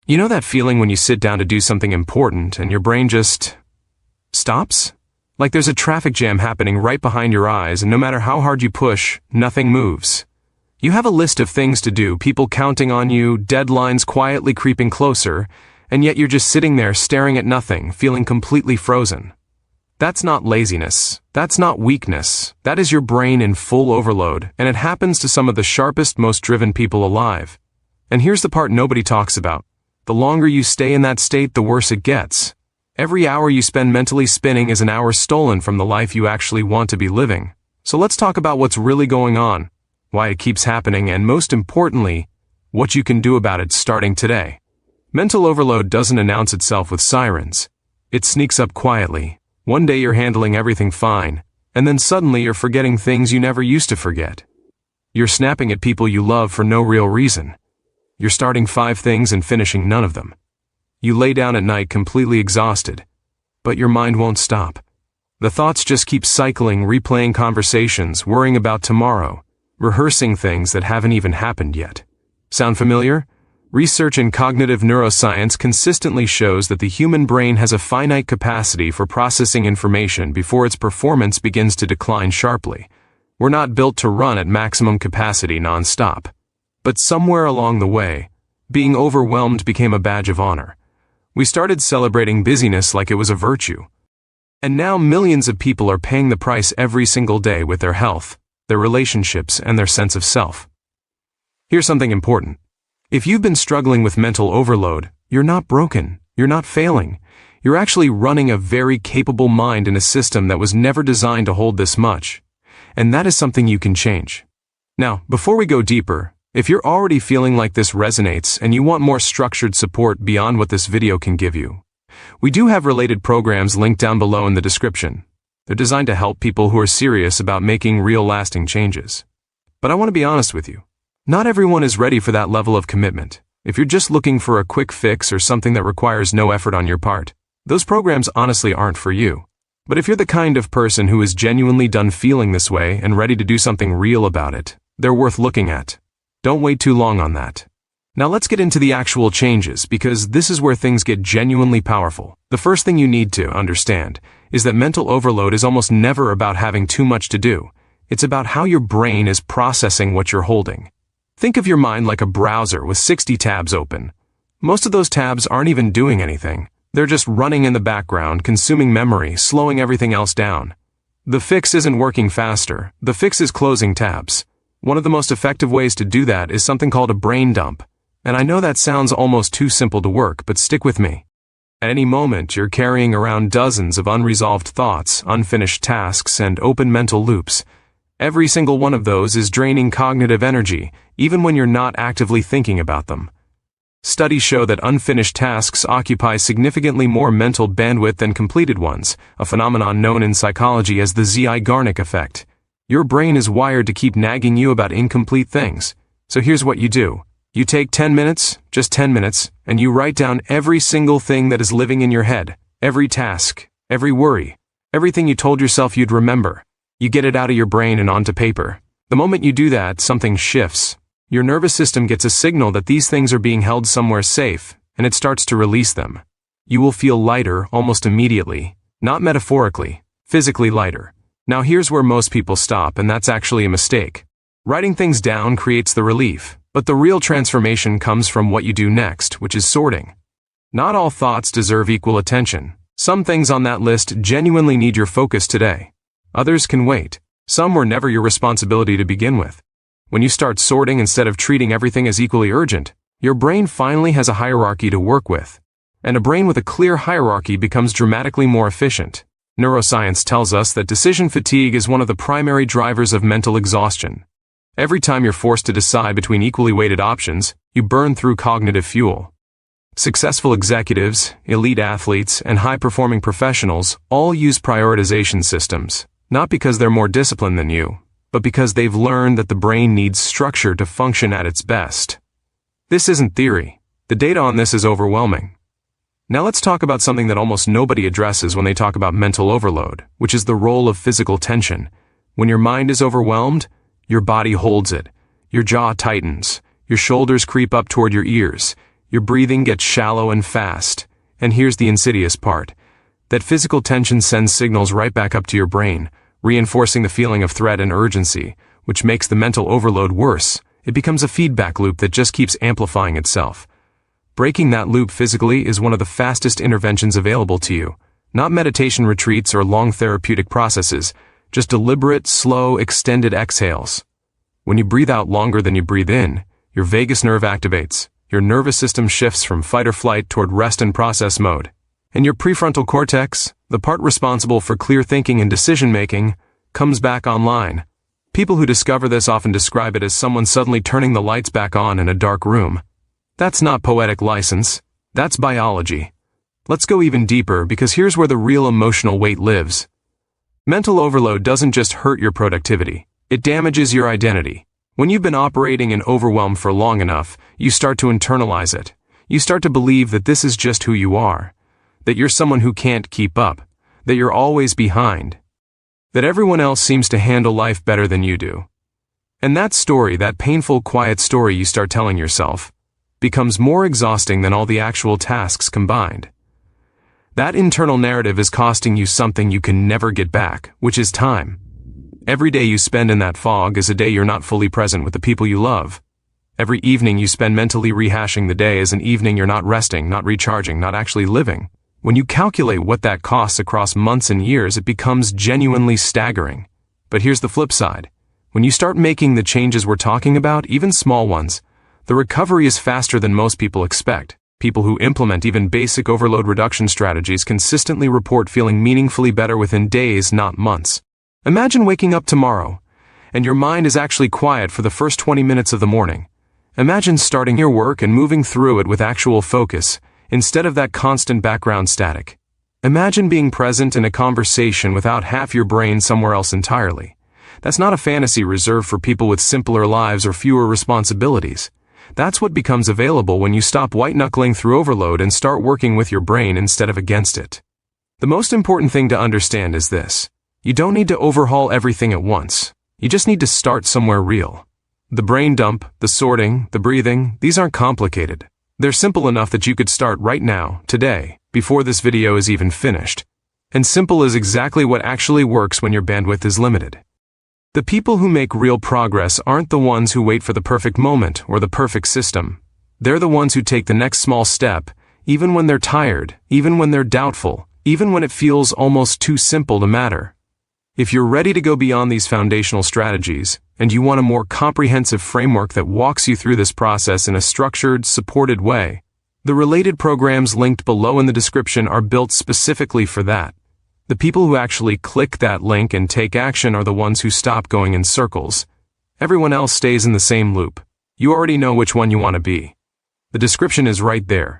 You know that feeling when you sit down to do something important and your brain just stops? Like there's a traffic jam happening right behind your eyes, and no matter how hard you push, nothing moves. You have a list of things to do, people counting on you, deadlines quietly creeping closer, and yet you're just sitting there staring at nothing, feeling completely frozen. That's not laziness. That's not weakness. That is your brain in full overload, and it happens to some of the sharpest, most driven people alive. And here's the part nobody talks about. The longer you stay in that state, the worse it gets. Every hour you spend mentally spinning is an hour stolen from the life you actually want to be living. So let's talk about what's really going on, why it keeps happening, and most importantly, what you can do about it starting today. Mental overload doesn't announce itself with sirens. It sneaks up quietly. One day you're handling everything fine, and then suddenly you're forgetting things you never used to forget. You're snapping at people you love for no real reason. You're starting 5 things and finishing none of them. You lay down at night completely exhausted, but your mind won't stop. The thoughts just keep cycling, replaying conversations, worrying about tomorrow, rehearsing things that haven't even happened yet. Sound familiar? Research in cognitive neuroscience consistently shows that the human brain has a finite capacity for processing information before its performance begins to decline sharply. We're not built to run at maximum capacity non-stop. But somewhere along the way, being overwhelmed became a badge of honor. We started celebrating busyness like it was a virtue. And now millions of people are paying the price every single day with their health, their relationships, and their sense of self. Here's something important. If you've been struggling with mental overload, you're not broken, you're not failing. You're actually running a very capable mind in a system that was never designed to hold this much. And that is something you can change. Now, before we go deeper, if you're already feeling like this resonates and you want more structured support beyond what this video can give you, we do have related programs linked down below in the description. They're designed to help people who are serious about making real lasting changes. But I want to be honest with you. Not everyone is ready for that level of commitment. If you're just looking for a quick fix or something that requires no effort on your part, those programs honestly aren't for you. But if you're the kind of person who is genuinely done feeling this way and ready to do something real about it, they're worth looking at. Don't wait too long on that. Now let's get into the actual changes, because this is where things get genuinely powerful. The first thing you need to understand is that mental overload is almost never about having too much to do. It's about how your brain is processing what you're holding. Think of your mind like a browser with 60 tabs open. Most of those tabs aren't even doing anything. They're just running in the background, consuming memory, slowing everything else down. The fix isn't working faster. The fix is closing tabs. One of the most effective ways to do that is something called a brain dump. And I know that sounds almost too simple to work, but stick with me. At any moment, you're carrying around dozens of unresolved thoughts, unfinished tasks, and open mental loops. Every single one of those is draining cognitive energy, even when you're not actively thinking about them. Studies show that unfinished tasks occupy significantly more mental bandwidth than completed ones, a phenomenon known in psychology as the Zeigarnik effect. Your brain is wired to keep nagging you about incomplete things. So here's what you do. You take 10 minutes, just 10 minutes, and you write down every single thing that is living in your head, every task, every worry, everything you told yourself you'd remember. You get it out of your brain and onto paper. The moment you do that, something shifts. Your nervous system gets a signal that these things are being held somewhere safe, and it starts to release them. You will feel lighter almost immediately. Not metaphorically, physically lighter. Now here's where most people stop, and that's actually a mistake. Writing things down creates the relief, but the real transformation comes from what you do next, which is sorting. Not all thoughts deserve equal attention. Some things on that list genuinely need your focus today. Others can wait. Some were never your responsibility to begin with. When you start sorting instead of treating everything as equally urgent, your brain finally has a hierarchy to work with. And a brain with a clear hierarchy becomes dramatically more efficient. Neuroscience tells us that decision fatigue is one of the primary drivers of mental exhaustion. Every time you're forced to decide between equally weighted options, you burn through cognitive fuel. Successful executives, elite athletes, and high-performing professionals all use prioritization systems, not because they're more disciplined than you, but because they've learned that the brain needs structure to function at its best. This isn't theory. The data on this is overwhelming. Now let's talk about something that almost nobody addresses when they talk about mental overload, which is the role of physical tension. When your mind is overwhelmed, your body holds it. Your jaw tightens. Your shoulders creep up toward your ears. Your breathing gets shallow and fast. And here's the insidious part. That physical tension sends signals right back up to your brain, reinforcing the feeling of threat and urgency, which makes the mental overload worse. It becomes a feedback loop that just keeps amplifying itself. Breaking that loop physically is one of the fastest interventions available to you. Not meditation retreats or long therapeutic processes, just deliberate, slow, extended exhales. When you breathe out longer than you breathe in, your vagus nerve activates, your nervous system shifts from fight or flight toward rest and process mode. And your prefrontal cortex, the part responsible for clear thinking and decision-making, comes back online. People who discover this often describe it as someone suddenly turning the lights back on in a dark room. That's not poetic license. That's biology. Let's go even deeper, because here's where the real emotional weight lives. Mental overload doesn't just hurt your productivity. It damages your identity. When you've been operating in overwhelm for long enough, you start to internalize it. You start to believe that this is just who you are. That you're someone who can't keep up. That you're always behind. That everyone else seems to handle life better than you do. And that story, that painful, quiet story you start telling yourself, becomes more exhausting than all the actual tasks combined. That internal narrative is costing you something you can never get back, which is time. Every day you spend in that fog is a day you're not fully present with the people you love. Every evening you spend mentally rehashing the day is an evening you're not resting, not recharging, not actually living. When you calculate what that costs across months and years, it becomes genuinely staggering. But here's the flip side. When you start making the changes we're talking about, even small ones, the recovery is faster than most people expect. People who implement even basic overload reduction strategies consistently report feeling meaningfully better within days, not months. Imagine waking up tomorrow, and your mind is actually quiet for the first 20 minutes of the morning. Imagine starting your work and moving through it with actual focus, instead of that constant background static. Imagine being present in a conversation without half your brain somewhere else entirely. That's not a fantasy reserved for people with simpler lives or fewer responsibilities. That's what becomes available when you stop white-knuckling through overload and start working with your brain instead of against it. The most important thing to understand is this. You don't need to overhaul everything at once. You just need to start somewhere real. The brain dump, the sorting, the breathing, these aren't complicated. They're simple enough that you could start right now, today, before this video is even finished. And simple is exactly what actually works when your bandwidth is limited. The people who make real progress aren't the ones who wait for the perfect moment or the perfect system. They're the ones who take the next small step, even when they're tired, even when they're doubtful, even when it feels almost too simple to matter. If you're ready to go beyond these foundational strategies, and you want a more comprehensive framework that walks you through this process in a structured, supported way, the related programs linked below in the description are built specifically for that. The people who actually click that link and take action are the ones who stop going in circles. Everyone else stays in the same loop. You already know which one you want to be. The description is right there.